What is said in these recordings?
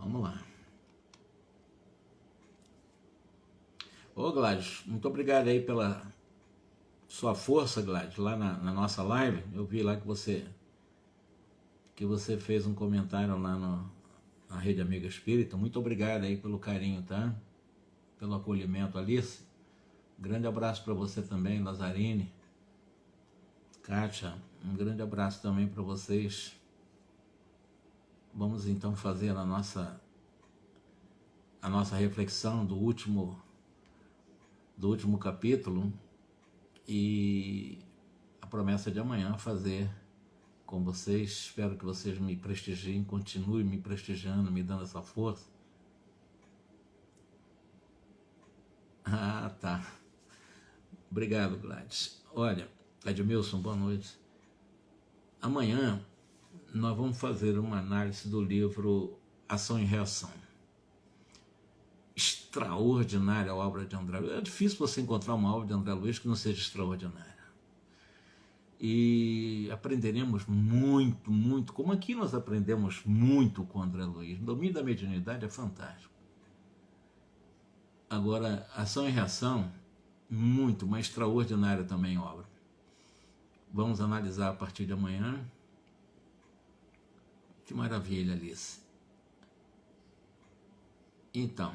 Vamos lá. Ô Gladys, muito obrigado aí pela sua força, Gladys, lá na nossa live. Eu vi lá que você fez um comentário lá na Rede Amiga Espírita. Muito obrigado aí pelo carinho, tá? Pelo acolhimento, Alice. Grande abraço para você também, Lazarine. Kátia, um grande abraço também para vocês. Vamos então fazer a nossa reflexão do último capítulo e a promessa de amanhã fazer com vocês. Espero que vocês me prestigiem, continuem me prestigiando, me dando essa força. Ah, tá. Obrigado, Gladys. Olha, Edmilson, boa noite. Amanhã nós vamos fazer uma análise do livro Ação e Reação. Extraordinária a obra de André Luiz. É difícil você encontrar uma obra de André Luiz que não seja extraordinária. E aprenderemos muito, muito, como aqui nós aprendemos muito com André Luiz. O domínio da mediunidade é fantástico. Agora, Ação e Reação, muito, mas extraordinária também a obra. Vamos analisar a partir de amanhã. Que maravilha, Alice. Então,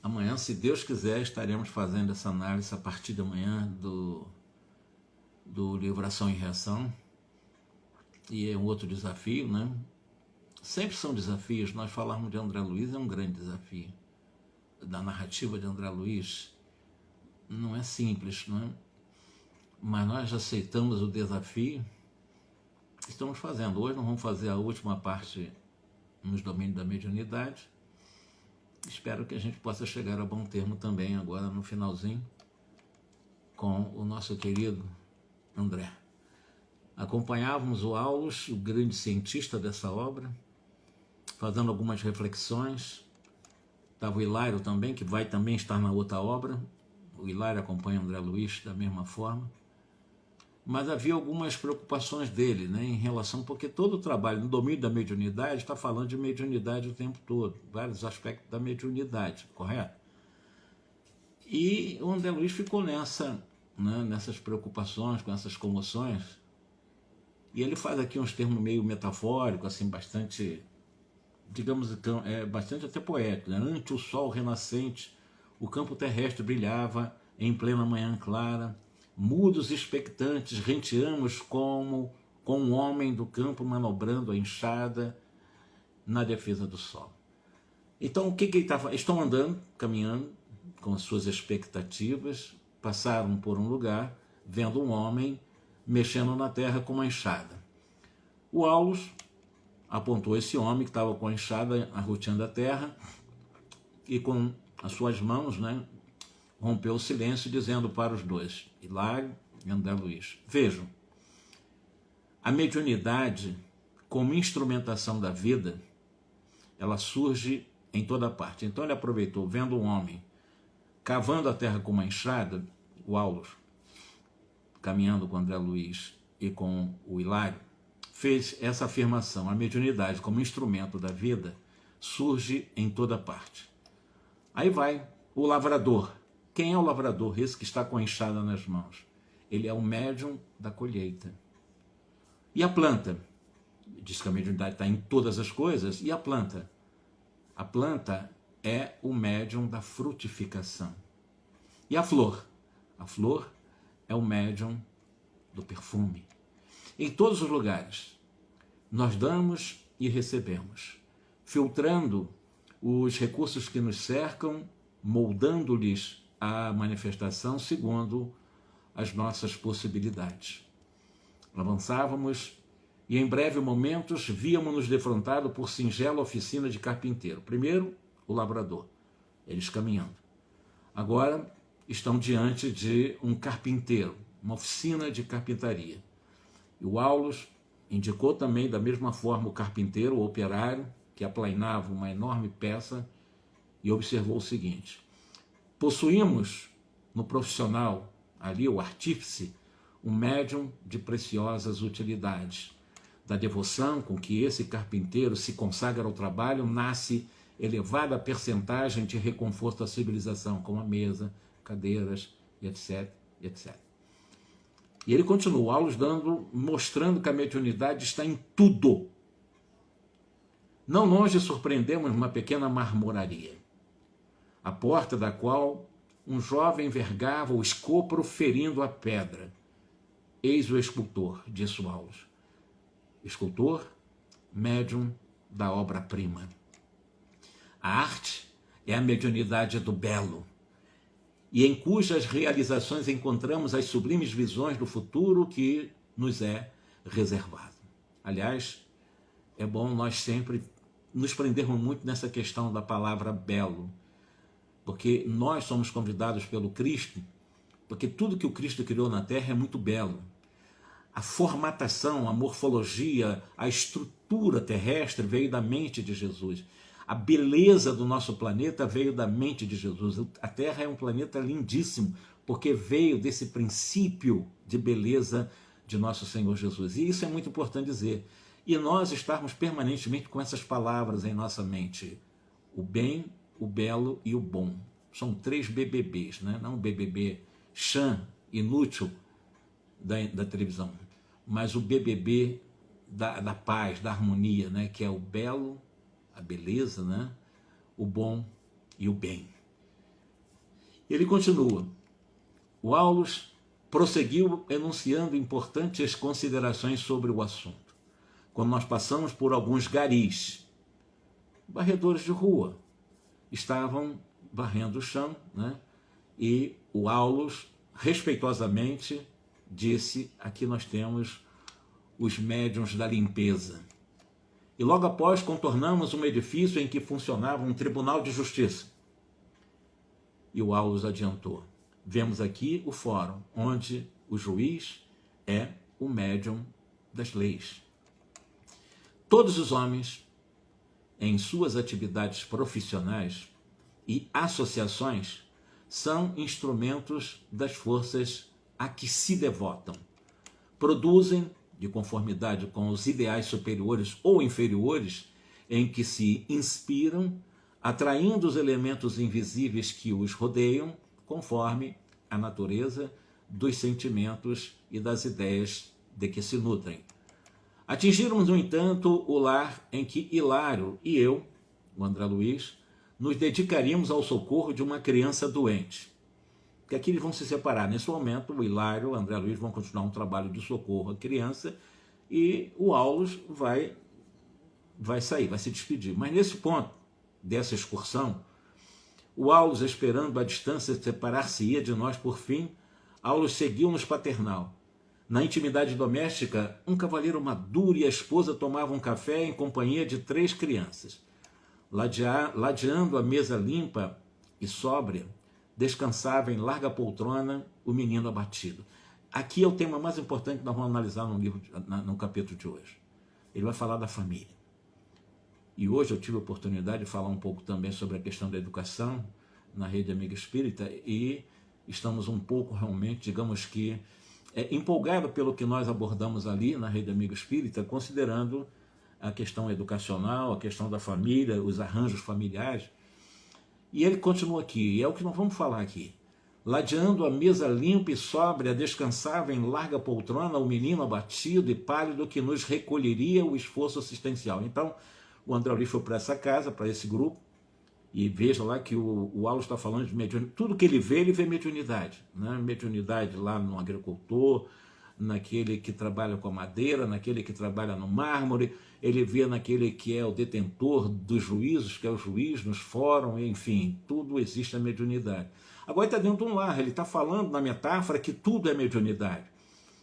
amanhã, se Deus quiser, estaremos fazendo essa análise a partir de amanhã do livro Ação e Reação. E é um outro desafio, né? Sempre são desafios. Nós falarmos de André Luiz é um grande desafio. Da narrativa de André Luiz não é simples, não é? Mas nós aceitamos o desafio. Estamos fazendo. Hoje nós vamos fazer a última parte nos domínios da mediunidade. Espero que a gente possa chegar a bom termo também agora no finalzinho com o nosso querido André. Acompanhávamos o Aulus, o grande cientista dessa obra, fazendo algumas reflexões. Estava o Hilário também, que vai também estar na outra obra. O Hilário acompanha o André Luiz da mesma forma. Mas havia algumas preocupações dele, né, em relação, porque todo o trabalho no domínio da mediunidade está falando de mediunidade o tempo todo, vários aspectos da mediunidade, correto? E o André Luiz ficou nessas preocupações, com essas comoções, e ele faz aqui uns termos meio metafóricos, assim, bastante, digamos, bastante até poético, né? Ante o sol renascente, o campo terrestre brilhava em plena manhã clara. Mudos e expectantes, renteamos com um homem do campo manobrando a enxada na defesa do sol. Então, o que ele está fazendo? Estão andando, caminhando, com as suas expectativas, passaram por um lugar, vendo um homem mexendo na terra com uma enxada. O Aulus apontou esse homem que estava com a enxada arroteando a terra e com as suas mãos, né, rompeu o silêncio, dizendo para os dois, Hilário e André Luiz: vejam, a mediunidade, como instrumentação da vida, ela surge em toda parte. Então ele aproveitou, vendo um homem cavando a terra com uma enxada, o Aulus, caminhando com André Luiz e com o Hilário, fez essa afirmação: a mediunidade, como instrumento da vida, surge em toda parte. Aí vai o lavrador. Quem é o lavrador? Esse que está com a enxada nas mãos. Ele é o médium da colheita. E a planta? Diz que a mediunidade está em todas as coisas. E a planta? A planta é o médium da frutificação. E a flor? A flor é o médium do perfume. Em todos os lugares, nós damos e recebemos, filtrando os recursos que nos cercam, moldando-lhes a manifestação segundo as nossas possibilidades. Avançávamos e em breve momentos víamos-nos defrontado por singela oficina de carpinteiro. Primeiro, o lavrador, eles caminhando. Agora estão diante de um carpinteiro, uma oficina de carpintaria. E o Aulus indicou também da mesma forma o carpinteiro, o operário, que aplainava uma enorme peça, e observou o seguinte: possuímos no profissional, ali o artífice, um médium de preciosas utilidades. da devoção com que esse carpinteiro se consagra ao trabalho, nasce elevada percentagem de reconforto à civilização, como a mesa, cadeiras, etc, etc. E ele continua, Aulus mostrando que a mediunidade está em tudo. Não longe surpreendemos uma pequena marmoraria, à porta da qual um jovem vergava o escopro ferindo a pedra. Eis o escultor, disse Aulus. Escultor, médium da obra-prima. A arte é a mediunidade do belo, e em cujas realizações encontramos as sublimes visões do futuro que nos é reservado. Aliás, é bom nós sempre nos prendermos muito nessa questão da palavra belo, porque nós somos convidados pelo Cristo, porque tudo que o Cristo criou na Terra é muito belo. A formatação, a morfologia, a estrutura terrestre veio da mente de Jesus. A beleza do nosso planeta veio da mente de Jesus. A Terra é um planeta lindíssimo, porque veio desse princípio de beleza de nosso Senhor Jesus. E isso é muito importante dizer. E nós estarmos permanentemente com essas palavras em nossa mente. O bem, o belo e o bom. São 3 BBBs, né? Não o BBB chã, inútil da televisão, mas o BBB da paz, da harmonia, né? Que é o belo, a beleza, né? O bom e o bem. Ele continua. O Aulus prosseguiu enunciando importantes considerações sobre o assunto. Quando nós passamos por alguns garis, varredores de rua, estavam varrendo o chão, né? E o Aulus, respeitosamente, disse, aqui nós temos os médiuns da limpeza. E logo após contornamos um edifício em que funcionava um tribunal de justiça. E o Aulus adiantou, vemos aqui o fórum, onde o juiz é o médium das leis. Todos os homens, em suas atividades profissionais e associações, são instrumentos das forças a que se devotam. Produzem, de conformidade com os ideais superiores ou inferiores em que se inspiram, atraindo os elementos invisíveis que os rodeiam, conforme a natureza dos sentimentos e das ideias de que se nutrem. Atingirmos, no entanto, o lar em que Hilário e eu, o André Luiz, nos dedicaríamos ao socorro de uma criança doente. Porque aqui eles vão se separar. Nesse momento, o Hilário e o André Luiz vão continuar um trabalho de socorro à criança e o Aulus vai sair, vai se despedir. Mas nesse ponto dessa excursão, o Aulus, esperando a distância, separar-se-ia de nós por fim, Aulus seguiu-nos paternal. Na intimidade doméstica, um cavalheiro maduro e a esposa tomavam café em companhia de 3 crianças. Ladeando a mesa limpa e sóbria, descansava em larga poltrona o menino abatido. Aqui é o tema mais importante que nós vamos analisar no capítulo de hoje. Ele vai falar da família. E hoje eu tive a oportunidade de falar um pouco também sobre a questão da educação na Rede Amiga Espírita e estamos um pouco realmente, digamos que, empolgado pelo que nós abordamos ali na Rede Amiga Espírita, considerando a questão educacional, a questão da família, os arranjos familiares. E ele continua aqui, e é o que nós vamos falar aqui. Ladeando a mesa limpa e sóbria, descansava em larga poltrona o menino abatido e pálido que nos recolheria o esforço assistencial. Então, o André Luiz foi para essa casa, para esse grupo, e veja lá que o Aulus está falando de mediunidade. Tudo que ele vê mediunidade. Né? Mediunidade lá no agricultor, naquele que trabalha com a madeira, naquele que trabalha no mármore, ele vê naquele que é o detentor dos juízos, que é o juiz, nos fóruns, enfim, tudo existe a mediunidade. Agora ele está dentro de um lar, ele está falando na metáfora que tudo é mediunidade.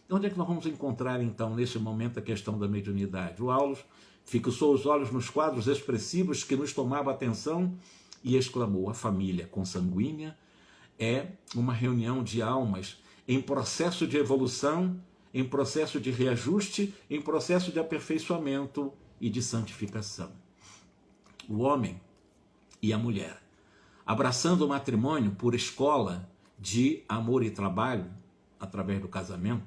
Onde é que nós vamos encontrar, então, nesse momento, a questão da mediunidade? O Aulus fixou os olhos nos quadros expressivos que nos tomava a atenção e exclamou, a família consanguínea é uma reunião de almas em processo de evolução, em processo de reajuste, em processo de aperfeiçoamento e de santificação. O homem e a mulher, abraçando o matrimônio por escola de amor e trabalho, através do casamento,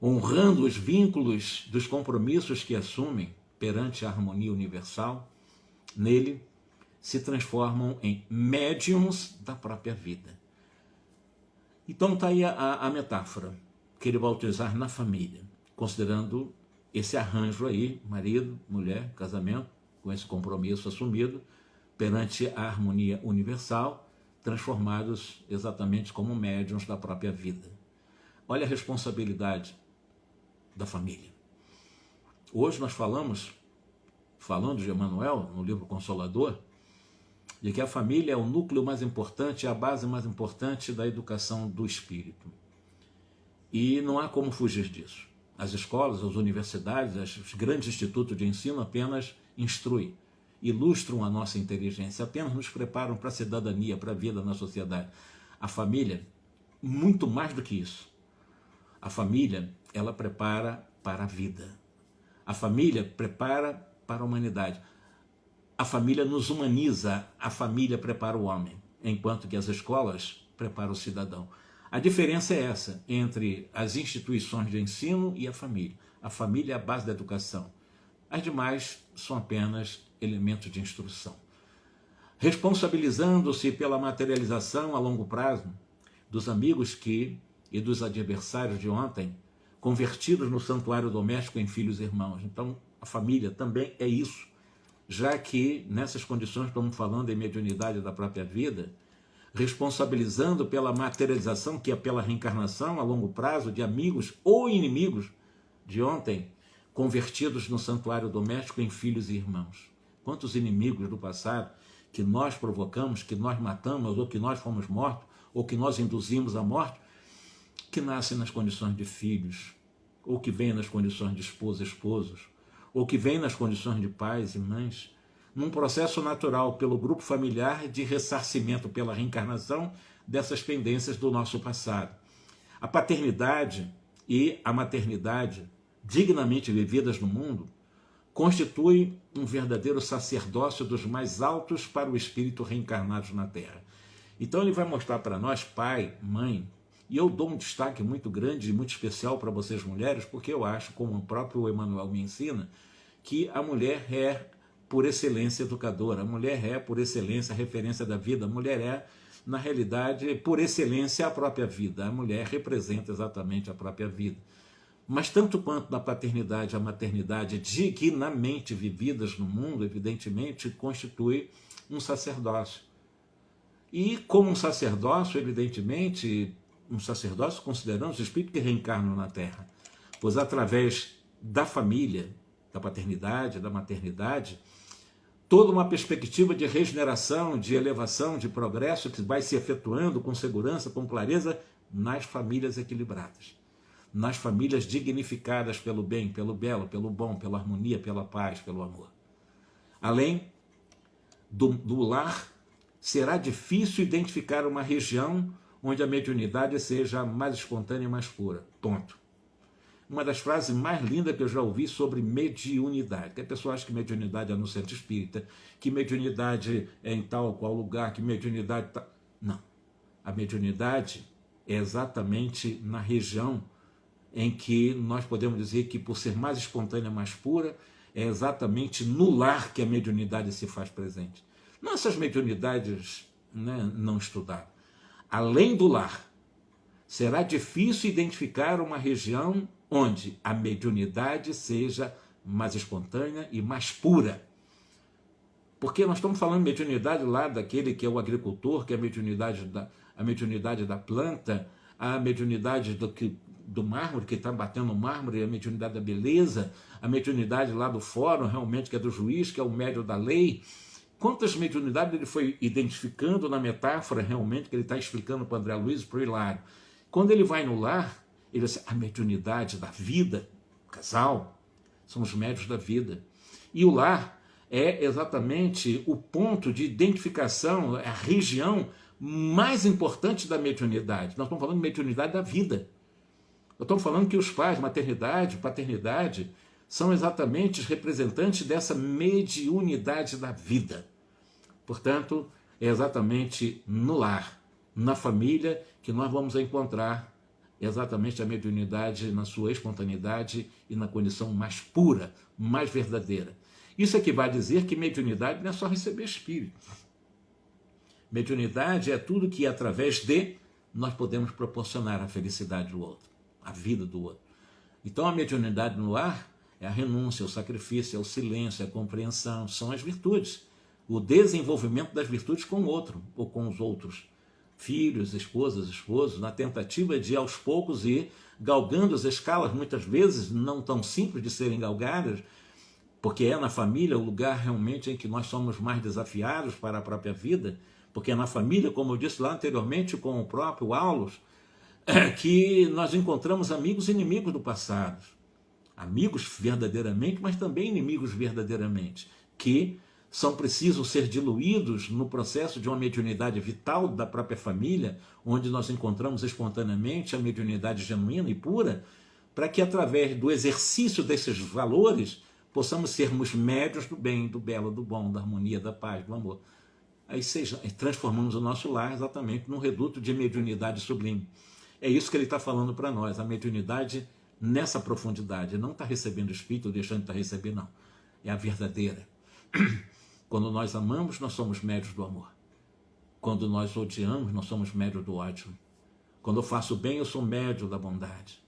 honrando os vínculos dos compromissos que assumem perante a harmonia universal, nele se transformam em médiums da própria vida. Então está aí a metáfora que ele vai utilizar na família, considerando esse arranjo aí, marido, mulher, casamento, com esse compromisso assumido perante a harmonia universal, transformados exatamente como médiuns da própria vida. Olha a responsabilidade da família. Hoje nós falando de Emmanuel, no livro Consolador, de que a família é o núcleo mais importante, é a base mais importante da educação do espírito. E não há como fugir disso. As escolas, as universidades, os grandes institutos de ensino apenas instruem, ilustram a nossa inteligência, apenas nos preparam para a cidadania, para a vida na sociedade. A família, muito mais do que isso. A família, ela prepara para a vida. A família prepara para a humanidade. A família nos humaniza, a família prepara o homem, enquanto que as escolas preparam o cidadão. A diferença é essa entre as instituições de ensino e a família. A família é a base da educação. As demais são apenas elementos de instrução. Responsabilizando-se pela materialização a longo prazo dos amigos e dos adversários de ontem, convertidos no santuário doméstico em filhos e irmãos. Então, a família também é isso, já que nessas condições estamos falando em mediunidade da própria vida, responsabilizando pela materialização, que é pela reencarnação a longo prazo de amigos ou inimigos de ontem, convertidos no santuário doméstico em filhos e irmãos. Quantos inimigos do passado que nós provocamos, que nós matamos, ou que nós fomos mortos, ou que nós induzimos à morte, que nascem nas condições de filhos, ou que vêm nas condições de esposa e esposos, ou que vêm nas condições de pais e mães, num processo natural pelo grupo familiar de ressarcimento pela reencarnação dessas pendências do nosso passado. A paternidade e a maternidade, dignamente vividas no mundo, constitui um verdadeiro sacerdócio dos mais altos para o espírito reencarnado na Terra. Então ele vai mostrar para nós, pai, mãe, e eu dou um destaque muito grande e muito especial para vocês mulheres, porque eu acho, como o próprio Emmanuel me ensina, que a mulher é, por excelência, educadora, a mulher é, por excelência, a referência da vida, a mulher é, na realidade, por excelência, a própria vida, a mulher representa exatamente a própria vida. Mas tanto quanto na paternidade, a maternidade, dignamente vividas no mundo, evidentemente, constitui um sacerdócio. E como um sacerdócio, evidentemente, um sacerdócio considerando os espíritos que reencarnam na Terra, pois através da família, da paternidade, da maternidade, toda uma perspectiva de regeneração, de elevação, de progresso que vai se efetuando com segurança, com clareza, nas famílias equilibradas, nas famílias dignificadas pelo bem, pelo belo, pelo bom, pela harmonia, pela paz, pelo amor. Além do lar, será difícil identificar uma região onde a mediunidade seja mais espontânea e mais pura. Ponto. Uma das frases mais lindas que eu já ouvi sobre mediunidade, que a pessoa acha que mediunidade é no centro espírita, que mediunidade é em tal ou qual lugar, que mediunidade... Não. A mediunidade é exatamente na região em que nós podemos dizer que, por ser mais espontânea, mais pura, é exatamente no lar que a mediunidade se faz presente. Não essas mediunidades, né, não estudadas. Além do lar, será difícil identificar uma região onde a mediunidade seja mais espontânea e mais pura. Porque nós estamos falando de mediunidade lá daquele que é o agricultor, que é a mediunidade da planta, a mediunidade do mármore, que está batendo no mármore, a mediunidade da beleza, a mediunidade lá do fórum, realmente, que é do juiz, que é o médium da lei. Quantas mediunidades ele foi identificando na metáfora, realmente, que ele está explicando para o André Luiz e para o Hilário. Quando ele vai no lar, ele diz, a mediunidade da vida, o casal, são os médiuns da vida. E o lar é exatamente o ponto de identificação, a região mais importante da mediunidade. Nós estamos falando de mediunidade da vida. Nós estamos falando que os pais, maternidade, paternidade, são exatamente os representantes dessa mediunidade da vida. Portanto, é exatamente no lar, na família, que nós vamos encontrar exatamente a mediunidade na sua espontaneidade e na condição mais pura, mais verdadeira. Isso equivale a dizer que mediunidade não é só receber espírito. Mediunidade é tudo que, através de, nós podemos proporcionar a felicidade do outro, a vida do outro. Então, a mediunidade no lar é a renúncia, o sacrifício, é o silêncio, é a compreensão, são as virtudes. O desenvolvimento das virtudes com o outro, ou com os outros. Filhos, esposas, esposos, na tentativa de, aos poucos, ir galgando as escalas, muitas vezes não tão simples de serem galgadas, porque é na família o lugar realmente em que nós somos mais desafiados para a própria vida, porque é na família, como eu disse lá anteriormente com o próprio Aulus, que nós encontramos amigos e inimigos do passado. Amigos verdadeiramente, mas também inimigos verdadeiramente, que são precisos ser diluídos no processo de uma mediunidade vital da própria família, onde nós encontramos espontaneamente a mediunidade genuína e pura, para que através do exercício desses valores possamos sermos médios do bem, do belo, do bom, da harmonia, da paz, do amor. Aí transformamos o nosso lar exatamente num reduto de mediunidade sublime. É isso que ele está falando para nós, a mediunidade nessa profundidade. Não está recebendo espírito ou deixando de estar recebendo, não. É a verdadeira. Quando nós amamos, nós somos médios do amor. Quando nós odiamos, nós somos médios do ódio. Quando eu faço bem, eu sou médio da bondade.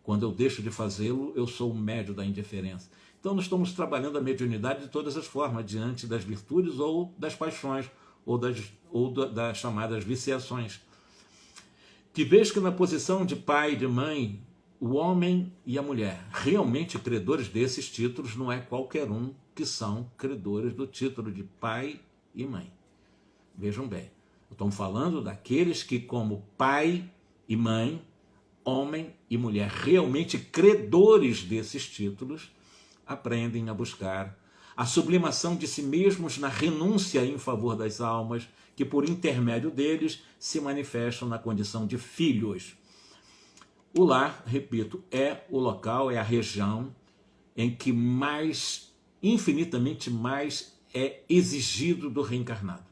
Quando eu deixo de fazê-lo, eu sou o médio da indiferença. Então, nós estamos trabalhando a mediunidade de todas as formas, diante das virtudes ou das paixões, ou das chamadas viciações. Que vez que na posição de pai e de mãe, o homem e a mulher, realmente credores desses títulos, não é qualquer um que são credores do título de pai e mãe. Vejam bem, estamos falando daqueles que, como pai e mãe, homem e mulher, realmente credores desses títulos, aprendem a buscar a sublimação de si mesmos na renúncia em favor das almas, que por intermédio deles se manifestam na condição de filhos. O lar, repito, é o local, é a região em que mais, infinitamente mais, é exigido do reencarnado.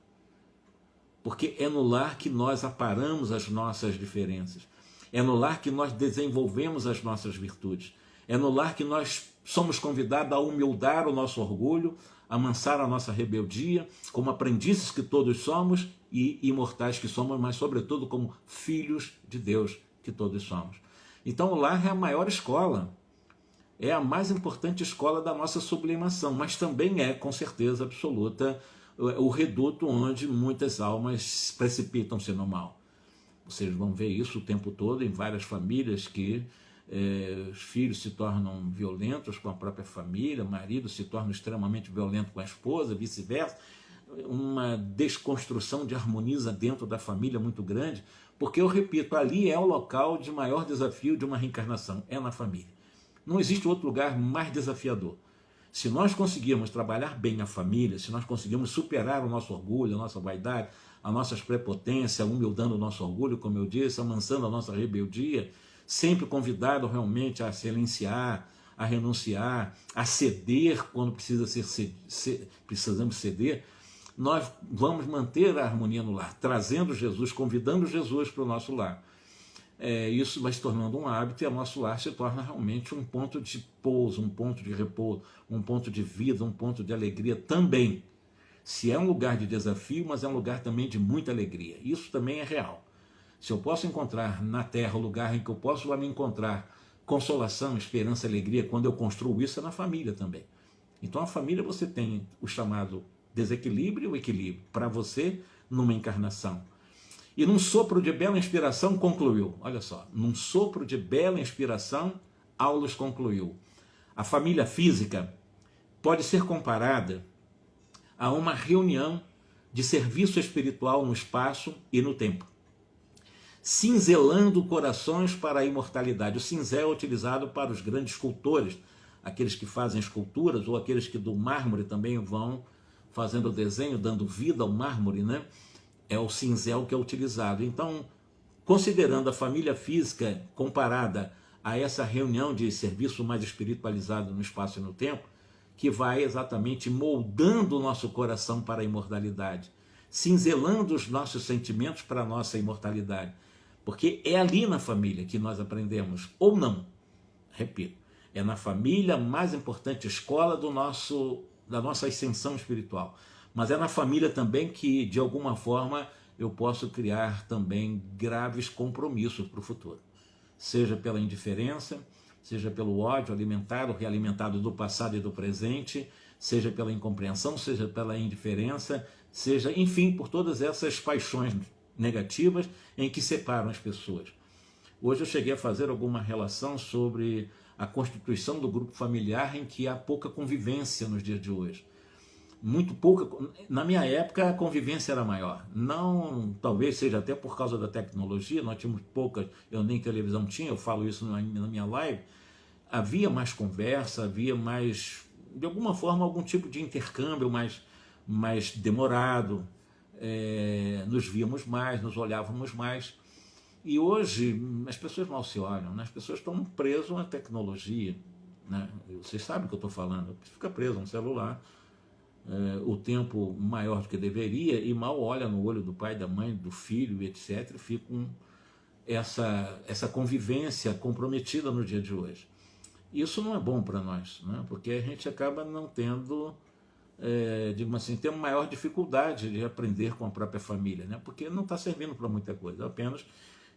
Porque é no lar que nós aparamos as nossas diferenças. É no lar que nós desenvolvemos as nossas virtudes. É no lar que nós somos convidados a humildar o nosso orgulho, a amansar a nossa rebeldia, como aprendizes que todos somos e imortais que somos, mas sobretudo como filhos de Deus que todos somos. Então o lar é a maior escola, é a mais importante escola da nossa sublimação, mas também é, com certeza absoluta, o reduto onde muitas almas precipitam-se no mal. Vocês vão ver isso o tempo todo em várias famílias que os filhos se tornam violentos com a própria família, o marido se torna extremamente violento com a esposa, vice-versa, uma desconstrução de harmonia dentro da família muito grande, porque eu repito, ali é o local de maior desafio de uma reencarnação, é na família. Não existe outro lugar mais desafiador. Se nós conseguirmos trabalhar bem a família, se nós conseguirmos superar o nosso orgulho, a nossa vaidade, a nossa prepotência, humildando o nosso orgulho, como eu disse, amansando a nossa rebeldia, sempre convidado realmente a silenciar, a renunciar, a ceder quando precisamos ceder, nós vamos manter a harmonia no lar, trazendo Jesus, convidando Jesus para o nosso lar. Isso vai se tornando um hábito e o nosso lar se torna realmente um ponto de pouso, um ponto de repouso, um ponto de vida, um ponto de alegria também. Se é um lugar de desafio, mas é um lugar também de muita alegria. Isso também é real. Se eu posso encontrar na terra o lugar em que eu posso me encontrar consolação, esperança, alegria, quando eu construo isso, é na família também. Então a família você tem o chamado desequilíbrio e o equilíbrio para você numa encarnação. E num sopro de bela inspiração concluiu, olha só, num sopro de bela inspiração, Aulus concluiu, a família física pode ser comparada a uma reunião de serviço espiritual no espaço e no tempo, cinzelando corações para a imortalidade. O cinzel é utilizado para os grandes escultores, aqueles que fazem esculturas ou aqueles que do mármore também vão fazendo o desenho, dando vida ao mármore, né? É o cinzel que é utilizado. Então, considerando a família física comparada a essa reunião de serviço mais espiritualizado no espaço e no tempo, que vai exatamente moldando o nosso coração para a imortalidade, cinzelando os nossos sentimentos para a nossa imortalidade, porque é ali na família que nós aprendemos, ou não, repito, é na família a mais importante escola da nossa ascensão espiritual, mas é na família também que, de alguma forma, eu posso criar também graves compromissos para o futuro, seja pela indiferença, seja pelo ódio alimentado, realimentado do passado e do presente, seja pela incompreensão, seja pela indiferença, seja, enfim, por todas essas paixões negativas em que separam as pessoas. Hoje eu cheguei a fazer alguma relação sobre a constituição do grupo familiar em que há pouca convivência nos dias de hoje. Muito pouca. Na minha época a convivência era maior. Não, talvez seja até por causa da tecnologia, nós tínhamos poucas, eu nem televisão tinha, eu falo isso na minha live. Havia mais conversa, havia mais, de alguma forma, algum tipo de intercâmbio mais demorado, nos víamos mais, nos olhávamos mais. E hoje as pessoas mal se olham, né? As pessoas estão presas à tecnologia, né? Vocês sabem o que eu estou falando, fica preso a um celular o tempo maior do que deveria e mal olha no olho do pai, da mãe, do filho, etc. E fica essa convivência comprometida no dia de hoje. Isso não é bom para nós, né? Porque a gente acaba não tendo, digamos assim, temos maior dificuldade de aprender com a própria família, né? Porque não está servindo para muita coisa, apenas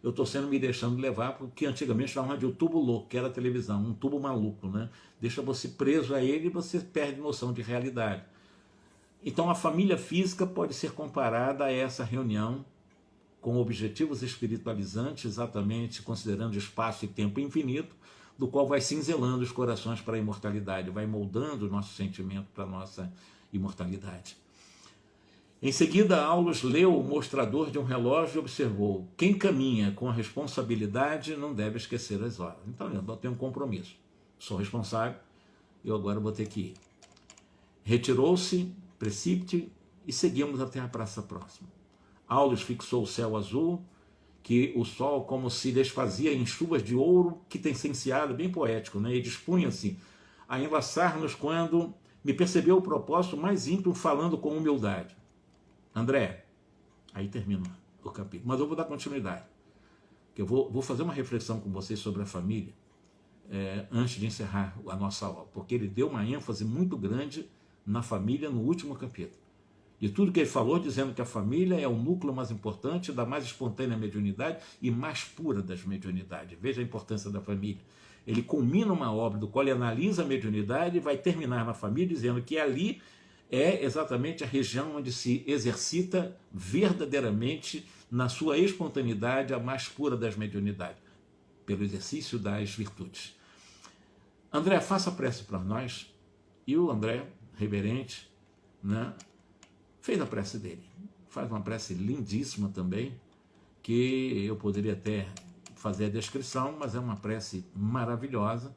eu estou me deixando levar porque antigamente chamavam de o tubo louco, que era a televisão, um tubo maluco, né? Deixa você preso a ele e você perde noção de realidade. Então a família física pode ser comparada a essa reunião com objetivos espiritualizantes, exatamente considerando espaço e tempo infinito, do qual vai cinzelando os corações para a imortalidade, vai moldando o nosso sentimento para a nossa imortalidade. Em seguida, Aulus leu o mostrador de um relógio e observou: quem caminha com a responsabilidade não deve esquecer as horas. Então, eu tenho um compromisso. Sou responsável, eu agora vou ter que ir. Retirou-se, precípite, e seguimos até a praça próxima. Aulus fixou o céu azul, que o sol como se desfazia em chuvas de ouro que tem senseado, bem poético, né? E dispunha-se a enlaçar-nos quando me percebeu o propósito mais íntimo, falando com humildade. André, aí termina o capítulo, mas eu vou dar continuidade, que eu vou fazer uma reflexão com vocês sobre a família antes de encerrar a nossa aula, porque ele deu uma ênfase muito grande na família no último capítulo. De tudo que ele falou, dizendo que a família é o núcleo mais importante da mais espontânea mediunidade e mais pura das mediunidades. Veja a importância da família. Ele culmina uma obra do qual ele analisa a mediunidade e vai terminar na família dizendo que ali é exatamente a região onde se exercita verdadeiramente, na sua espontaneidade, a mais pura das mediunidades, pelo exercício das virtudes. André, faça prece para nós. E o André, reverente, né, fez a prece dele. Faz uma prece lindíssima também, que eu poderia até fazer a descrição, mas é uma prece maravilhosa.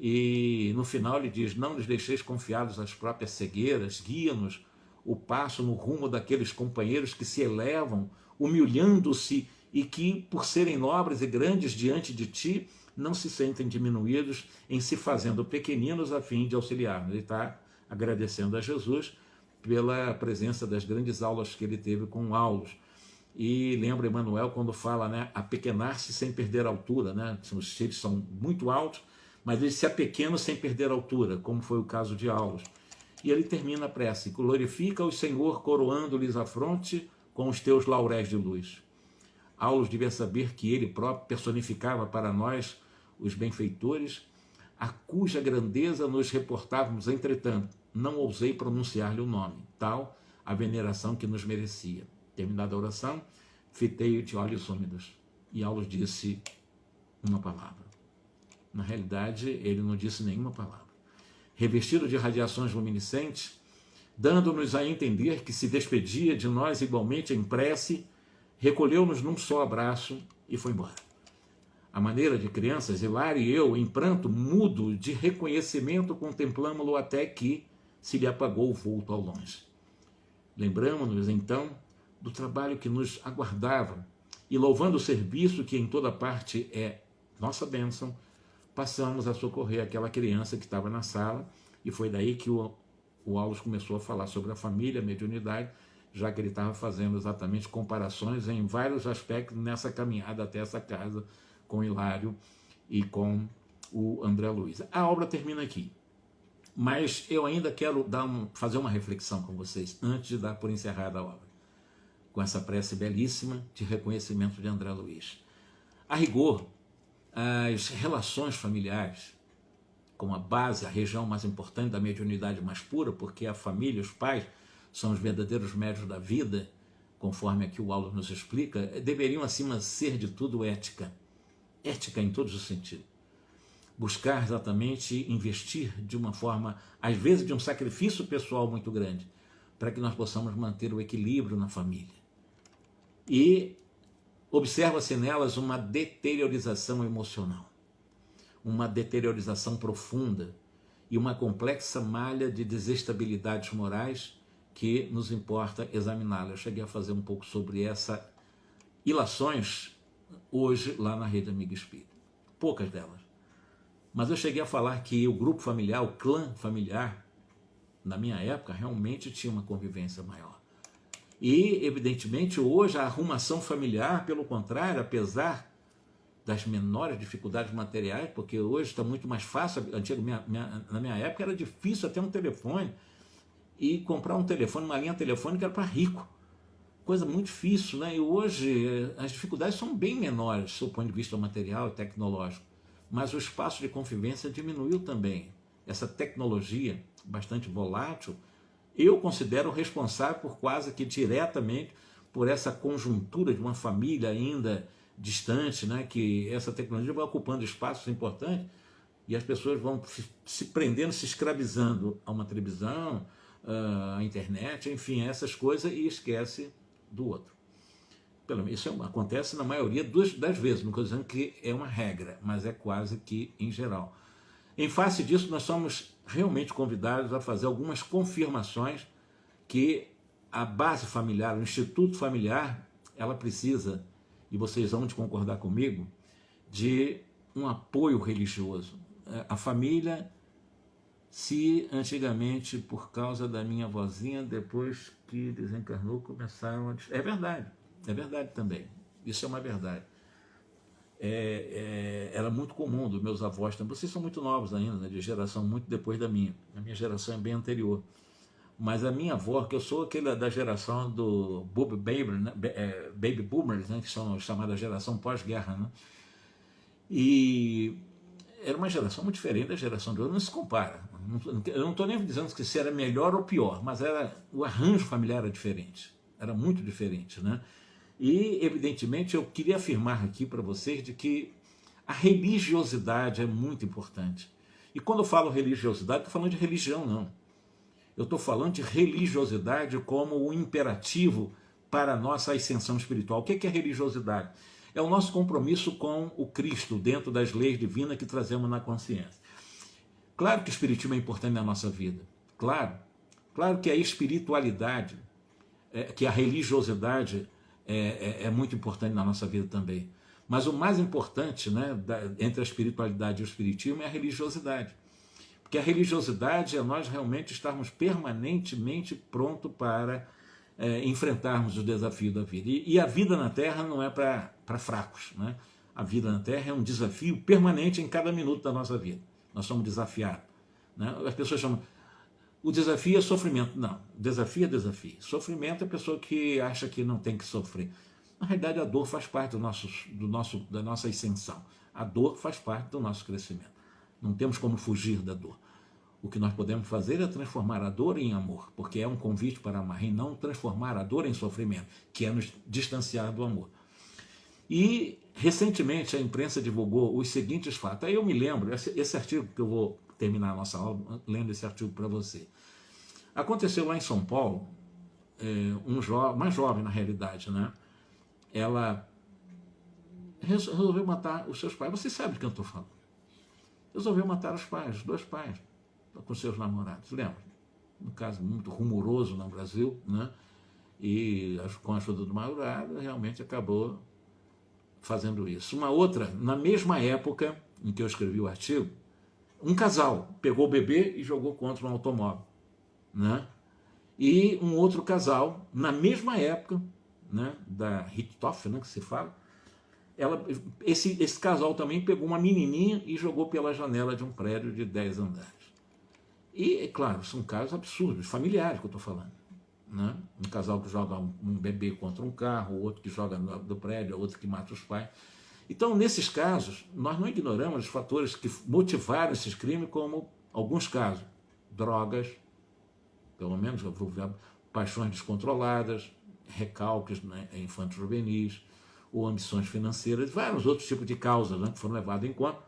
E no final ele diz: não nos deixeis confiados às próprias cegueiras, guia-nos o passo no rumo daqueles companheiros que se elevam, humilhando-se e que, por serem nobres e grandes diante de ti, não se sentem diminuídos em se fazendo pequeninos a fim de auxiliar. Ele está agradecendo a Jesus pela presença das grandes aulas que ele teve com Aulus. E lembra Emmanuel quando fala, né, apequenar-se sem perder a altura, né? Os seres são muito altos, mas eles se apequenam sem perder a altura, como foi o caso de Aulus. E ele termina a prece: glorifica-os, Senhor, coroando-lhes a fronte com os teus lauréis de luz. Aulus devia saber que ele próprio personificava para nós os benfeitores, a cuja grandeza nos reportávamos, entretanto, não ousei pronunciar-lhe o nome, tal a veneração que nos merecia. Terminada a oração, fitei-o de olhos úmidos. E Aulus disse uma palavra. Na realidade, ele não disse nenhuma palavra. Revestido de radiações luminescentes, dando-nos a entender que se despedia de nós igualmente em prece, recolheu-nos num só abraço e foi embora. A maneira de crianças, Hilário e eu, em pranto mudo de reconhecimento, contemplamo-lo até que se lhe apagou o vulto ao longe. Lembramos-nos, então, do trabalho que nos aguardava e, louvando o serviço que em toda parte é nossa bênção, passamos a socorrer aquela criança que estava na sala, e foi daí que o Aulus começou a falar sobre a família, a mediunidade, já que ele estava fazendo exatamente comparações em vários aspectos nessa caminhada até essa casa com Hilário e com o André Luiz. A obra termina aqui, mas eu ainda quero fazer uma reflexão com vocês antes de dar por encerrada a obra, com essa prece belíssima de reconhecimento de André Luiz. A rigor, as relações familiares, como a base, a região mais importante da mediunidade mais pura, porque a família, os pais, são os verdadeiros médios da vida, conforme aqui o Aulo nos explica, deveriam, acima de ser de tudo, ética. Ética em todos os sentidos. Buscar exatamente investir de uma forma, às vezes de um sacrifício pessoal muito grande, para que nós possamos manter o equilíbrio na família. E observa-se nelas uma deteriorização emocional, uma deteriorização profunda e uma complexa malha de desestabilidades morais que nos importa examiná-la. Eu cheguei a fazer um pouco sobre essas ilações hoje lá na Rede Amiga Espírita, poucas delas. Mas eu cheguei a falar que o grupo familiar, o clã familiar, na minha época, realmente tinha uma convivência maior. E, evidentemente, hoje a arrumação familiar, pelo contrário, apesar das menores dificuldades materiais, porque hoje está muito mais fácil. Na minha época era difícil até um telefone, e comprar um telefone, uma linha telefônica era para rico, coisa muito difícil, né? E hoje as dificuldades são bem menores do ponto de vista material e tecnológico, mas o espaço de convivência diminuiu também. Essa tecnologia bastante volátil, eu considero responsável por quase que diretamente por essa conjuntura de uma família ainda distante, né, que essa tecnologia vai ocupando espaços importantes e as pessoas vão se prendendo, se escravizando a uma televisão, a internet, enfim, essas coisas, e esquece do outro. Isso acontece na maioria das vezes, não estou dizendo que é uma regra, mas é quase que em geral. Em face disso, nós somos realmente convidados a fazer algumas confirmações que a base familiar, o instituto familiar, ela precisa, e vocês vão concordar comigo, de um apoio religioso. A família, se antigamente, por causa da minha vozinha, depois que desencarnou, começaram a... É verdade também, isso é uma verdade. Era muito comum dos meus avós também. Vocês são muito novos ainda, né, de geração muito depois da minha. A minha geração é bem anterior. Mas a minha avó, que eu sou aquele da geração do Baby Boomers, né, que são chamada geração pós-guerra, né? E era uma geração muito diferente da geração de hoje, não se compara. Eu não estou nem dizendo que se era melhor ou pior, mas o arranjo familiar era diferente, era muito diferente, né? E, evidentemente, eu queria afirmar aqui para vocês de que a religiosidade é muito importante. E quando eu falo religiosidade, estou falando de religião, não. Eu estou falando de religiosidade como o imperativo para a nossa ascensão espiritual. O que é religiosidade? É o nosso compromisso com o Cristo dentro das leis divinas que trazemos na consciência. Claro que o espiritismo é importante na nossa vida. Claro que a espiritualidade, que a religiosidade é muito importante na nossa vida também. Mas o mais importante, né, entre a espiritualidade e o espiritismo é a religiosidade. Porque a religiosidade é nós realmente estarmos permanentemente prontos para enfrentarmos os desafios da vida. E a vida na Terra não é para fracos, né? A vida na Terra é um desafio permanente em cada minuto da nossa vida. Nós somos desafiados, né? As pessoas chamam... O desafio é sofrimento. Não, desafio é desafio. Sofrimento é a pessoa que acha que não tem que sofrer. Na realidade, a dor faz parte da nossa ascensão. A dor faz parte do nosso crescimento. Não temos como fugir da dor. O que nós podemos fazer é transformar a dor em amor, porque é um convite para amar, e não transformar a dor em sofrimento, que é nos distanciar do amor. E, recentemente, a imprensa divulgou os seguintes fatos. Aí eu me lembro, esse artigo que eu vou terminar a nossa aula, lendo esse artigo para você. Aconteceu lá em São Paulo, uma jovem na realidade, né? Ela resolveu matar os seus pais. Você sabe de quem eu estou falando. Resolveu matar os pais, os dois pais, com seus namorados. Lembra? Um caso muito rumoroso no Brasil, né? E com a ajuda do Maurado, realmente acabou fazendo isso. Uma outra, na mesma época em que eu escrevi o artigo, um casal pegou o bebê e jogou contra um automóvel, né? e um outro casal, na mesma época, né, da Richthofen, né, que se fala, esse casal também pegou uma menininha e jogou pela janela de um prédio de 10 andares. E, é claro, são casos absurdos, familiares que eu estou falando. Né? Um casal que joga um bebê contra um carro, outro que joga do prédio, outro que mata os pais. Então, nesses casos, nós não ignoramos os fatores que motivaram esses crimes, como alguns casos, drogas, pelo menos paixões descontroladas, recalques, né, infantos juvenis, ou ambições financeiras, vários outros tipos de causas, né, que foram levados em conta,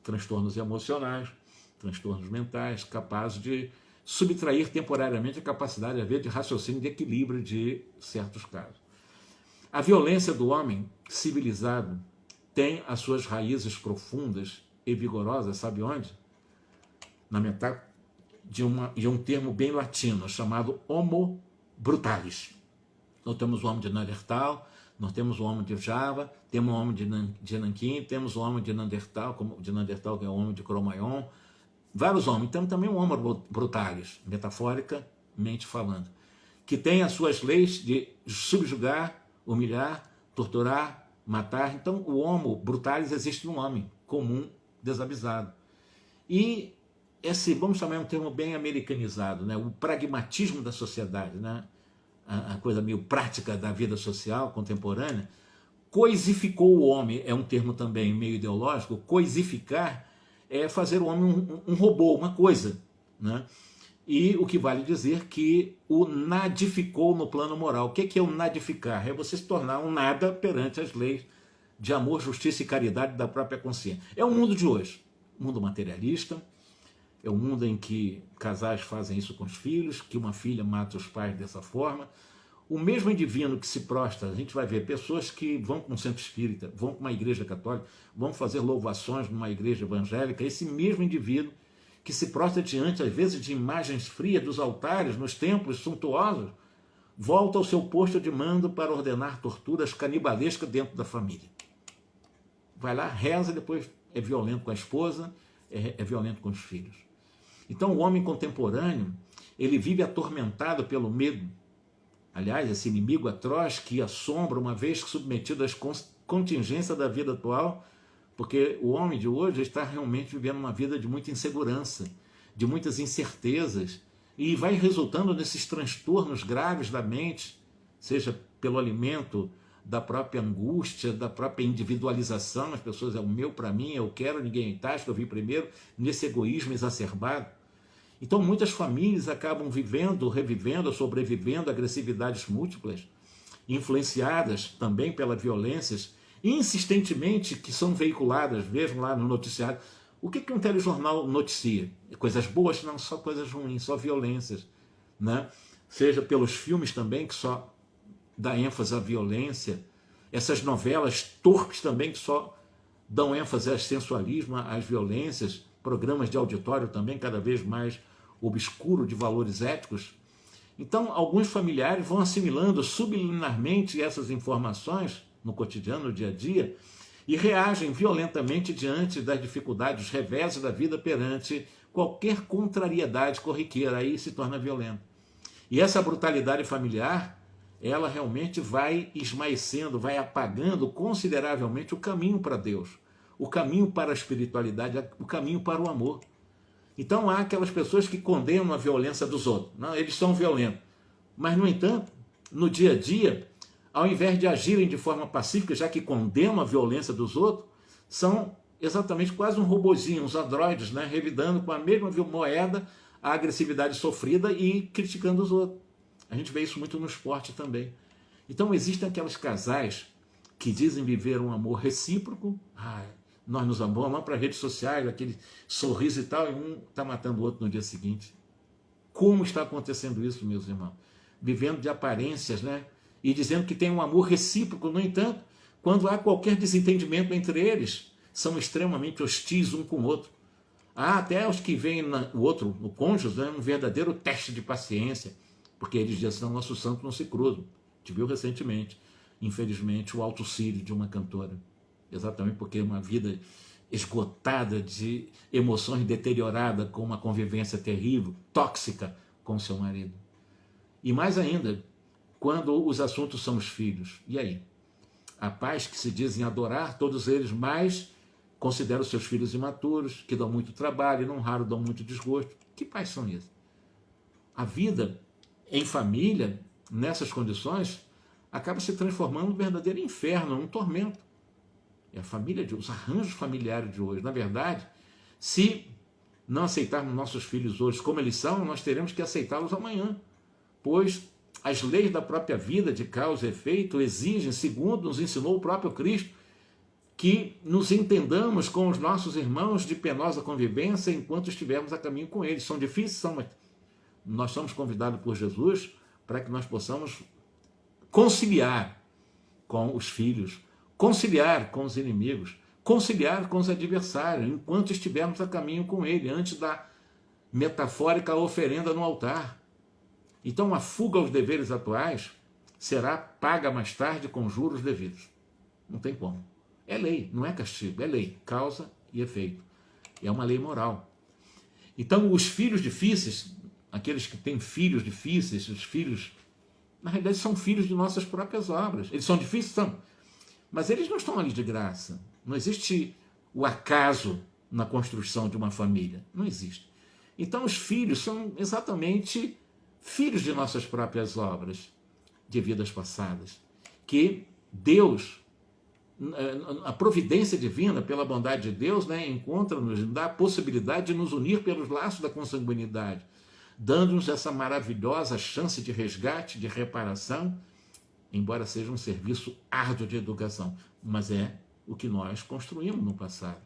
transtornos emocionais, transtornos mentais, capazes de subtrair temporariamente a capacidade, às vezes, de raciocínio e de equilíbrio de certos casos. A violência do homem civilizado tem as suas raízes profundas e vigorosas, sabe onde? Na metade de um termo bem latino, chamado homo brutalis. Nós temos o homem de Neandertal, nós temos o homem de Java, temos o homem de Nanquim, temos o homem de Neandertal, que é o homem de Cro-Magnon, vários homens. Temos também o homo brutalis, metaforicamente falando, que tem as suas leis de subjugar, humilhar, torturar, matar. Então, o homo brutalis existe no homem comum, desavisado. E vamos chamar um termo bem americanizado, né? O pragmatismo da sociedade, né? A coisa meio prática da vida social contemporânea, coisificou o homem, é um termo também meio ideológico. Coisificar é fazer o homem um robô, uma coisa, né? E o que vale dizer que o nadificou no plano moral. O que é o nadificar? É você se tornar um nada perante as leis de amor, justiça e caridade da própria consciência. É o mundo de hoje, mundo materialista, é um mundo em que casais fazem isso com os filhos, que uma filha mata os pais dessa forma. O mesmo indivíduo que se prostra, a gente vai ver pessoas que vão para um centro espírita, vão para uma igreja católica, vão fazer louvações numa igreja evangélica, esse mesmo indivíduo que se prostra diante, às vezes, de imagens frias dos altares, nos templos suntuosos, volta ao seu posto de mando para ordenar torturas canibalescas dentro da família. Vai lá, reza, e depois é violento com a esposa, é violento com os filhos. Então, o homem contemporâneo, ele vive atormentado pelo medo. Aliás, esse inimigo atroz que assombra, uma vez submetido às contingências da vida atual, porque o homem de hoje está realmente vivendo uma vida de muita insegurança, de muitas incertezas, e vai resultando nesses transtornos graves da mente, seja pelo alimento da própria angústia, da própria individualização, as pessoas, é o meu para mim, eu quero, ninguém tá, acho que eu vi primeiro, nesse egoísmo exacerbado. Então muitas famílias acabam vivendo, revivendo, sobrevivendo a agressividades múltiplas, influenciadas também pelas violências, insistentemente que são veiculadas, vejam lá no noticiário. O que um telejornal noticia? Coisas boas? Não, só coisas ruins, só violências, né? Seja pelos filmes também, que só dá ênfase à violência, essas novelas torpes também, que só dão ênfase ao sensualismo, às violências, programas de auditório também cada vez mais obscuro de valores éticos. Então, alguns familiares vão assimilando subliminarmente essas informações no cotidiano, no dia a dia, e reagem violentamente diante das dificuldades, dos reveses da vida perante qualquer contrariedade corriqueira, aí se torna violento. E essa brutalidade familiar, ela realmente vai esmaecendo, vai apagando consideravelmente o caminho para Deus, o caminho para a espiritualidade, o caminho para o amor. Então há aquelas pessoas que condenam a violência dos outros. Não, eles são violentos. Mas, no entanto, no dia a dia, ao invés de agirem de forma pacífica, já que condenam a violência dos outros, são exatamente quase um robozinho, uns androides, né, revidando com a mesma moeda a agressividade sofrida e criticando os outros. A gente vê isso muito no esporte também. Então existem aqueles casais que dizem viver um amor recíproco. Nós nos amamos, vamos para as redes sociais, aquele sorriso e tal, e um está matando o outro no dia seguinte. Como está acontecendo isso, meus irmãos? Vivendo de aparências, né? E dizendo que tem um amor recíproco. No entanto, quando há qualquer desentendimento entre eles, são extremamente hostis um com o outro. Há até os que veem o outro, o cônjuge, né, um verdadeiro teste de paciência, porque eles dizem assim, nosso santo não se cruza. A gente viu recentemente, infelizmente, o autocídio de uma cantora. Exatamente porque uma vida esgotada de emoções deterioradas, com uma convivência terrível, tóxica com seu marido. E mais ainda, quando os assuntos são os filhos. E aí? Há pais que se dizem adorar todos eles, mas consideram seus filhos imaturos, que dão muito trabalho e não raro dão muito desgosto. Que pais são esses? A vida em família, nessas condições, acaba se transformando num verdadeiro inferno, num tormento. É a família os arranjos familiares de hoje. Na verdade, se não aceitarmos nossos filhos hoje como eles são, nós teremos que aceitá-los amanhã, pois as leis da própria vida, de causa e efeito, exigem, segundo nos ensinou o próprio Cristo, que nos entendamos com os nossos irmãos de penosa convivência enquanto estivermos a caminho com eles. São difíceis, mas nós somos convidados por Jesus para que nós possamos conciliar com os filhos, conciliar com os inimigos, conciliar com os adversários, enquanto estivermos a caminho com ele, antes da metafórica oferenda no altar. Então, a fuga aos deveres atuais será paga mais tarde com juros devidos. Não tem como. É lei, não é castigo, é lei, causa e efeito. É uma lei moral. Então, os filhos difíceis, aqueles que têm filhos difíceis, os filhos, na realidade, são filhos de nossas próprias obras. Eles são difíceis? São. Mas eles não estão ali de graça. Não existe o acaso na construção de uma família. Não existe. Então, os filhos são exatamente filhos de nossas próprias obras, de vidas passadas, que Deus, a providência divina, pela bondade de Deus, né, encontra-nos, dá a possibilidade de nos unir pelos laços da consanguinidade, dando-nos essa maravilhosa chance de resgate, de reparação, embora seja um serviço árduo de educação, mas é o que nós construímos no passado.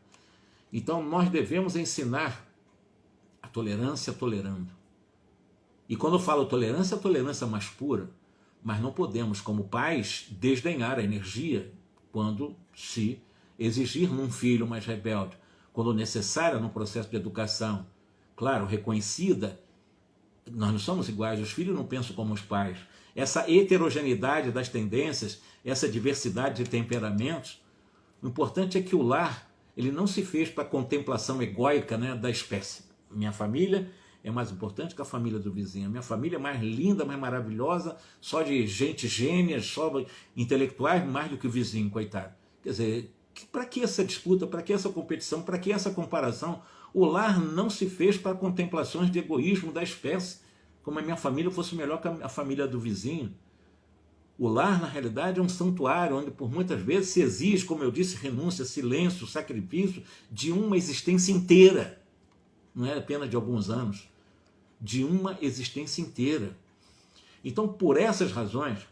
Então, nós devemos ensinar a tolerância tolerando. E quando eu falo tolerância, a tolerância mais pura, mas não podemos, como pais, desdenhar a energia quando se exigir num filho mais rebelde, quando necessária no processo de educação, claro, reconhecida. Nós não somos iguais, os filhos não pensam como os pais. Essa heterogeneidade das tendências, essa diversidade de temperamentos, o importante é que o lar ele não se fez para a contemplação egóica, né, da espécie. Minha família é mais importante que a família do vizinho. Minha família é mais linda, mais maravilhosa, só de gente gênia, só intelectuais, mais do que o vizinho, coitado. Quer dizer, para que essa disputa, para que essa competição, para que essa comparação? O lar não se fez para contemplações de egoísmo da espécie, como a minha família fosse melhor que a família do vizinho. O lar, na realidade, é um santuário onde, por muitas vezes, se exige, como eu disse, renúncia, silêncio, sacrifício de uma existência inteira. Não é apenas de alguns anos, de uma existência inteira. Então, por essas razões,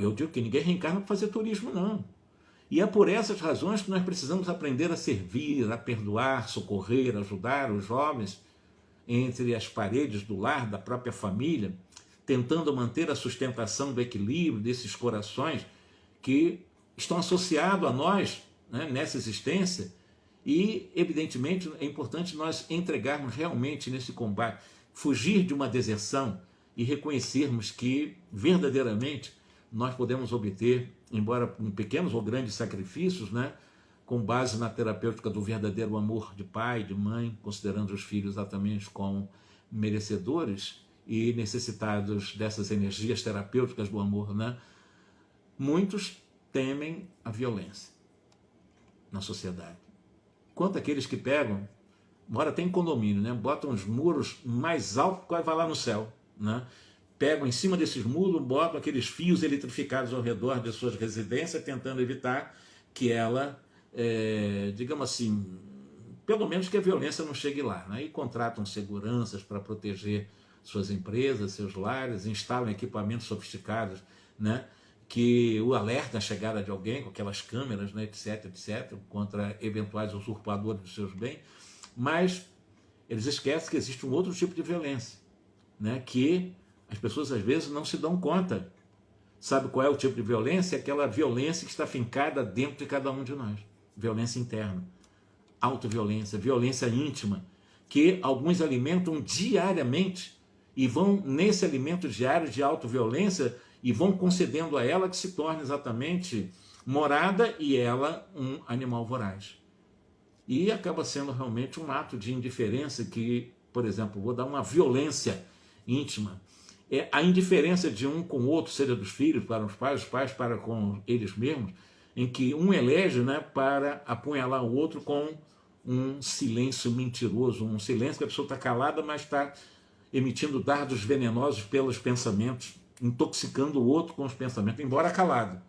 eu digo que ninguém reencarna para fazer turismo, não. E é por essas razões que nós precisamos aprender a servir, a perdoar, socorrer, ajudar os jovens entre as paredes do lar, da própria família, tentando manter a sustentação do equilíbrio desses corações que estão associados a nós, né, nessa existência. E, evidentemente, é importante nós entregarmos realmente nesse combate, fugir de uma deserção e reconhecermos que, verdadeiramente, nós podemos obter, embora com pequenos ou grandes sacrifícios, né, com base na terapêutica do verdadeiro amor de pai, de mãe, considerando os filhos exatamente como merecedores e necessitados dessas energias terapêuticas do amor, né? Muitos temem a violência na sociedade. Quanto aqueles que pegam, mora tem condomínio, né? Botam os muros mais altos que vai lá no céu, né? Pegam em cima desses muros, botam aqueles fios eletrificados ao redor de suas residências, tentando evitar que ela, digamos assim, pelo menos que a violência não chegue lá, né? E contratam seguranças para proteger suas empresas, seus lares, instalam equipamentos sofisticados, né, que o alerta a chegada de alguém com aquelas câmeras, né, etc, etc, contra eventuais usurpadores dos seus bens, mas eles esquecem que existe um outro tipo de violência, né, que as pessoas às vezes não se dão conta. Sabe qual é o tipo de violência? Aquela violência que está fincada dentro de cada um de nós. Violência interna, autoviolência, violência íntima, que alguns alimentam diariamente e vão nesse alimento diário de autoviolência e vão concedendo a ela que se torne exatamente morada e ela um animal voraz. E acaba sendo realmente um ato de indiferença que, por exemplo, vou dar uma violência íntima. é a indiferença de um com o outro, seja dos filhos para os pais para com eles mesmos, em que um elege, né, para apunhalar o outro com um silêncio mentiroso, um silêncio que a pessoa está calada, mas está emitindo dardos venenosos pelos pensamentos, intoxicando o outro com os pensamentos, embora calado.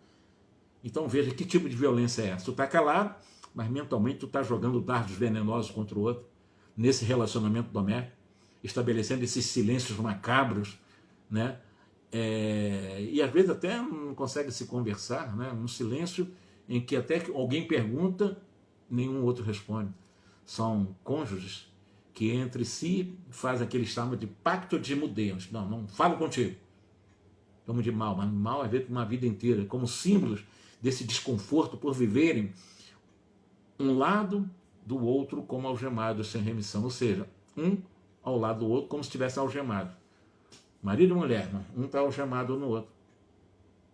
Então veja que tipo de violência é essa. Tu está calado, mas mentalmente tu está jogando dardos venenosos contra o outro, nesse relacionamento doméstico, estabelecendo esses silêncios macabros, né? E às vezes até não consegue se conversar, né? Um silêncio em que até que alguém pergunta, nenhum outro responde. São cônjuges que entre si fazem aquele chama de pacto de mudez. Não falo contigo. Estamos de mal, mas mal às vezes uma vida inteira, como símbolos desse desconforto por viverem um lado do outro como algemados sem remissão, ou seja, um ao lado do outro como se estivesse algemado. Marido e mulher, um está algemado no outro.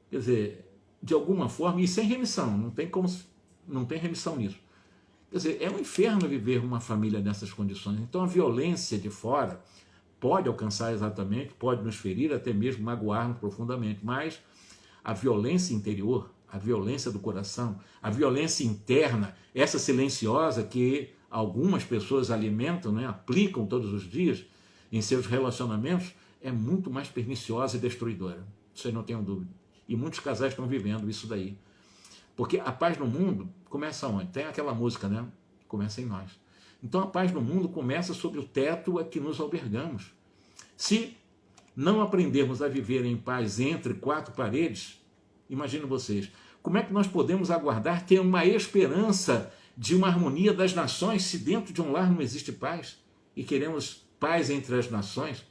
Quer dizer, de alguma forma, e sem remissão, não tem remissão nisso. Quer dizer, é um inferno viver uma família nessas condições. Então a violência de fora pode alcançar exatamente, pode nos ferir, até mesmo magoar-nos profundamente, mas a violência interior, a violência do coração, a violência interna, essa silenciosa que algumas pessoas alimentam, né, aplicam todos os dias em seus relacionamentos, é muito mais perniciosa e destruidora. Vocês não tenham dúvida. E muitos casais estão vivendo isso daí. Porque a paz no mundo começa onde? Tem aquela música, né? Começa em nós. Então a paz no mundo começa sob o teto a que nos albergamos. Se não aprendermos a viver em paz entre quatro paredes, imaginem vocês, como é que nós podemos aguardar ter uma esperança de uma harmonia das nações se dentro de um lar não existe paz? E queremos paz entre as nações?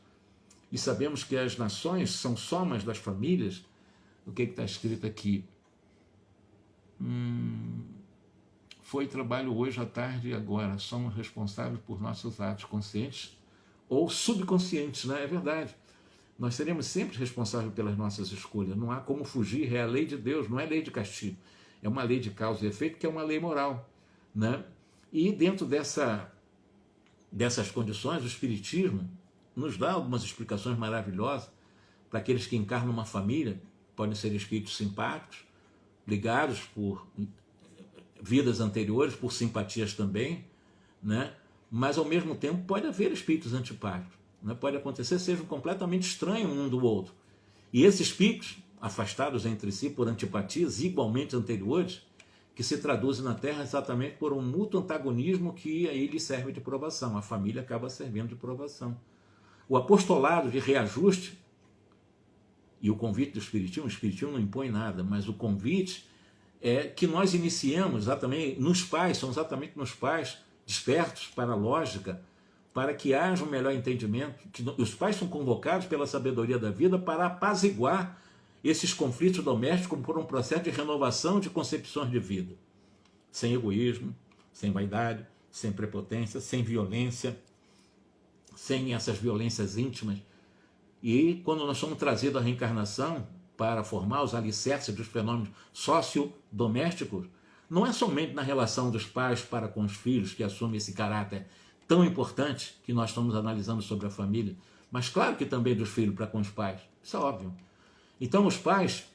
E sabemos que as nações são somas das famílias. O que está escrito aqui? Foi trabalho hoje à tarde e agora. Somos responsáveis por nossos atos conscientes ou subconscientes, né? É verdade. Nós seremos sempre responsáveis pelas nossas escolhas. Não há como fugir, é a lei de Deus, não é lei de castigo. É uma lei de causa e efeito, que é uma lei moral, né? E dentro dessas condições, o Espiritismo nos dá algumas explicações maravilhosas para aqueles que encarnam uma família. Podem ser espíritos simpáticos, ligados por vidas anteriores, por simpatias também, né? Mas ao mesmo tempo pode haver espíritos antipáticos, né? Pode acontecer, sejam completamente estranhos um do outro. E esses espíritos, afastados entre si por antipatias igualmente anteriores, que se traduzem na Terra exatamente por um mútuo antagonismo que aí lhe serve de provação. A família acaba servindo de provação. O apostolado de reajuste e o convite do Espiritismo, o Espiritismo não impõe nada, mas o convite é que nós iniciamos exatamente nos pais, são exatamente nos pais despertos para a lógica, para que haja um melhor entendimento. Que os pais são convocados pela sabedoria da vida para apaziguar esses conflitos domésticos por um processo de renovação de concepções de vida, sem egoísmo, sem vaidade, sem prepotência, sem violência, sem essas violências íntimas. E quando nós somos trazidos à reencarnação para formar os alicerces dos fenômenos sociodomésticos, não é somente na relação dos pais para com os filhos que assume esse caráter tão importante que nós estamos analisando sobre a família, mas claro que também dos filhos para com os pais, isso é óbvio. Então os pais,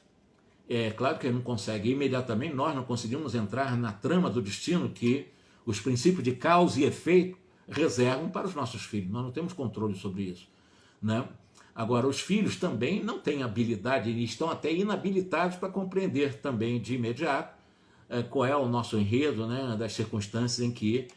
é claro que não conseguem imediatamente, nós não conseguimos entrar na trama do destino que os princípios de causa e efeito reservam para os nossos filhos, nós não temos controle sobre isso, né? Agora, os filhos também não têm habilidade e estão até inabilitados para compreender também de imediato qual é o nosso enredo, né, das circunstâncias em que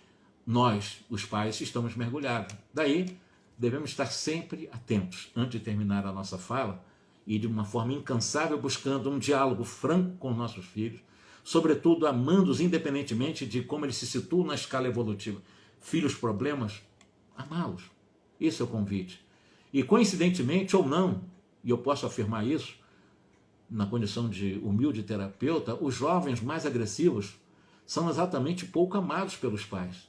nós, os pais, estamos mergulhados. Daí, devemos estar sempre atentos, antes de terminar a nossa fala, e de uma forma incansável buscando um diálogo franco com os nossos filhos, sobretudo amando-os independentemente de como eles se situam na escala evolutiva. Filhos problemas, amá-los. Esse é o convite. E coincidentemente ou não, e eu posso afirmar isso, na condição de humilde terapeuta, os jovens mais agressivos são exatamente pouco amados pelos pais.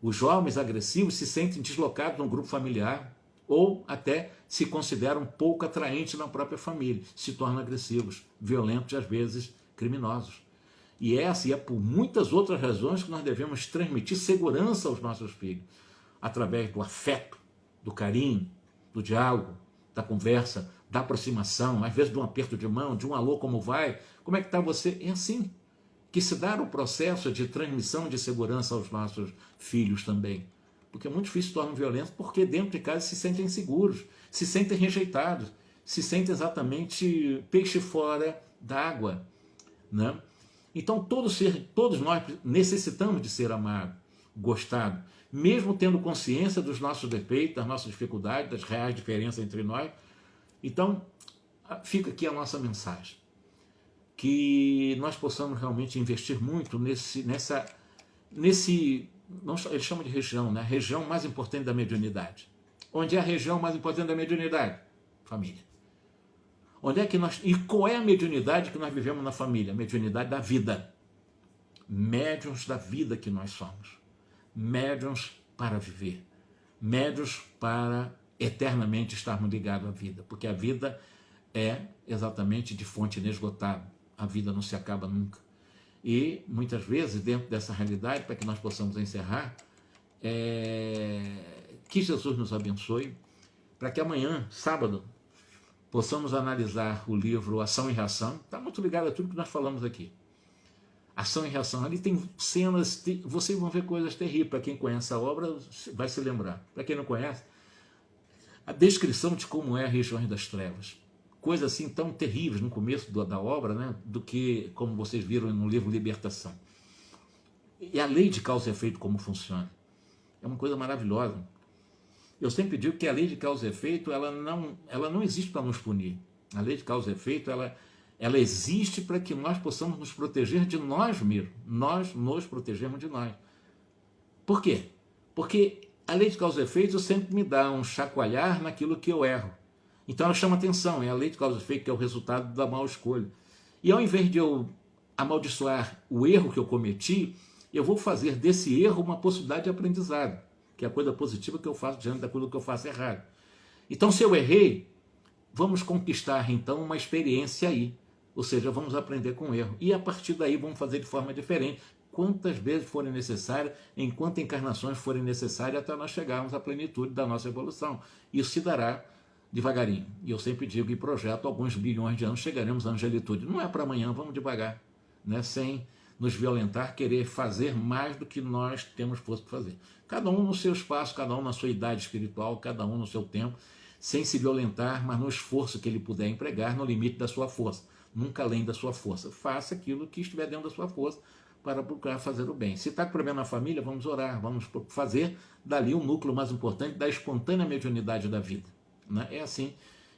Os jovens agressivos se sentem deslocados no grupo familiar ou até se consideram pouco atraentes na própria família, se tornam agressivos, violentos e às vezes criminosos. E essa e é por muitas outras razões que nós devemos transmitir segurança aos nossos filhos, através do afeto, do carinho, do diálogo, da conversa, da aproximação, às vezes de um aperto de mão, de um alô, como vai? Como é que está você? É assim que se dá o processo de transmissão de segurança aos nossos filhos também. Porque muitos filhos se tornam violentos porque dentro de casa se sentem inseguros, se sentem rejeitados, se sentem exatamente peixe fora d'água, né? Então todos nós necessitamos de ser amado, gostado, mesmo tendo consciência dos nossos defeitos, das nossas dificuldades, das reais diferenças entre nós. Então fica aqui a nossa mensagem, que nós possamos realmente investir muito nesse, eles chamam de região, né? A região mais importante da mediunidade. Onde é a região mais importante da mediunidade? Família. Onde é que nós, e qual é a mediunidade que nós vivemos na família? A mediunidade da vida. Médiuns da vida que nós somos. Médiuns para viver. Médiuns para eternamente estarmos ligados à vida. Porque a vida é exatamente de fonte inesgotável. A vida não se acaba nunca. E muitas vezes, dentro dessa realidade, para que nós possamos encerrar, que Jesus nos abençoe, para que amanhã, sábado, possamos analisar o livro Ação e Reação. Está muito ligado a tudo que nós falamos aqui. Ação e Reação. Ali tem cenas, vocês vão ver coisas terríveis. Para quem conhece a obra, vai se lembrar. Para quem não conhece, a descrição de como é a região das trevas. Coisas assim tão terríveis no começo da obra, né, do que, como vocês viram no livro Libertação. E a lei de causa e efeito, como funciona. É uma coisa maravilhosa. Eu sempre digo que a lei de causa e efeito, ela não existe para nos punir. A lei de causa e efeito, ela existe para que nós possamos nos proteger de nós mesmos. Nós nos protegemos de nós. Por quê? Porque a lei de causa e efeito sempre me dá um chacoalhar naquilo que eu erro. Então ela chama atenção, é a lei de causa e efeito que é o resultado da mal escolha. E ao invés de eu amaldiçoar o erro que eu cometi, eu vou fazer desse erro uma possibilidade de aprendizado, que é a coisa positiva que eu faço diante daquilo que eu faço errado. Então, se eu errei, vamos conquistar então uma experiência aí, ou seja, vamos aprender com o erro. E a partir daí vamos fazer de forma diferente, quantas vezes forem necessárias, em quantas encarnações forem necessárias, até nós chegarmos à plenitude da nossa evolução. Isso se dará devagarinho. E eu sempre digo e projeto, alguns bilhões de anos chegaremos à angelitude. Não é para amanhã, vamos devagar, né? Sem nos violentar, querer fazer mais do que nós temos força para fazer. Cada um no seu espaço, cada um na sua idade espiritual, cada um no seu tempo, sem se violentar, mas no esforço que ele puder empregar, no limite da sua força, nunca além da sua força. Faça aquilo que estiver dentro da sua força para procurar fazer o bem. Se está com problema na família, vamos orar, vamos fazer dali um núcleo mais importante da espontânea mediunidade da vida. É assim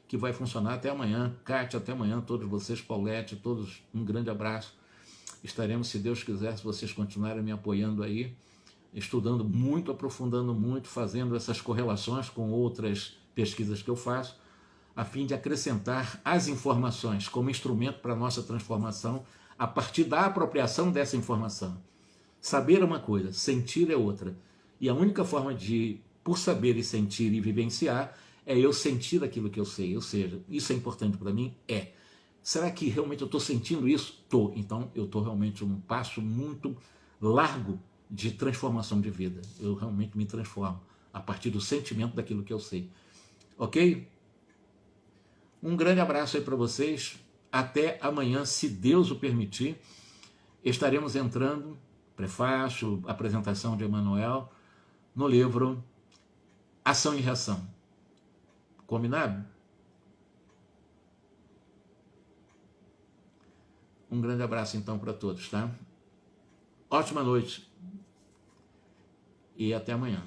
que vai funcionar. Até amanhã, Kátia, até amanhã, todos vocês, Paulette, todos, um grande abraço. Estaremos, se Deus quiser, se vocês continuarem me apoiando aí, estudando muito, aprofundando muito, fazendo essas correlações com outras pesquisas que eu faço, a fim de acrescentar as informações como instrumento para a nossa transformação, a partir da apropriação dessa informação. Saber é uma coisa, sentir é outra. E a única forma de, por saber e sentir e vivenciar, é eu sentir aquilo que eu sei. Ou seja, isso é importante para mim? É. Será que realmente eu estou sentindo isso? Estou. Então eu estou realmente um passo muito largo de transformação de vida. Eu realmente me transformo a partir do sentimento daquilo que eu sei. Ok? Um grande abraço aí para vocês. Até amanhã, se Deus o permitir. Estaremos entrando, prefácio, apresentação de Emmanuel, no livro Ação e Reação. Combinado? Um grande abraço então para todos, tá? Ótima noite e até amanhã.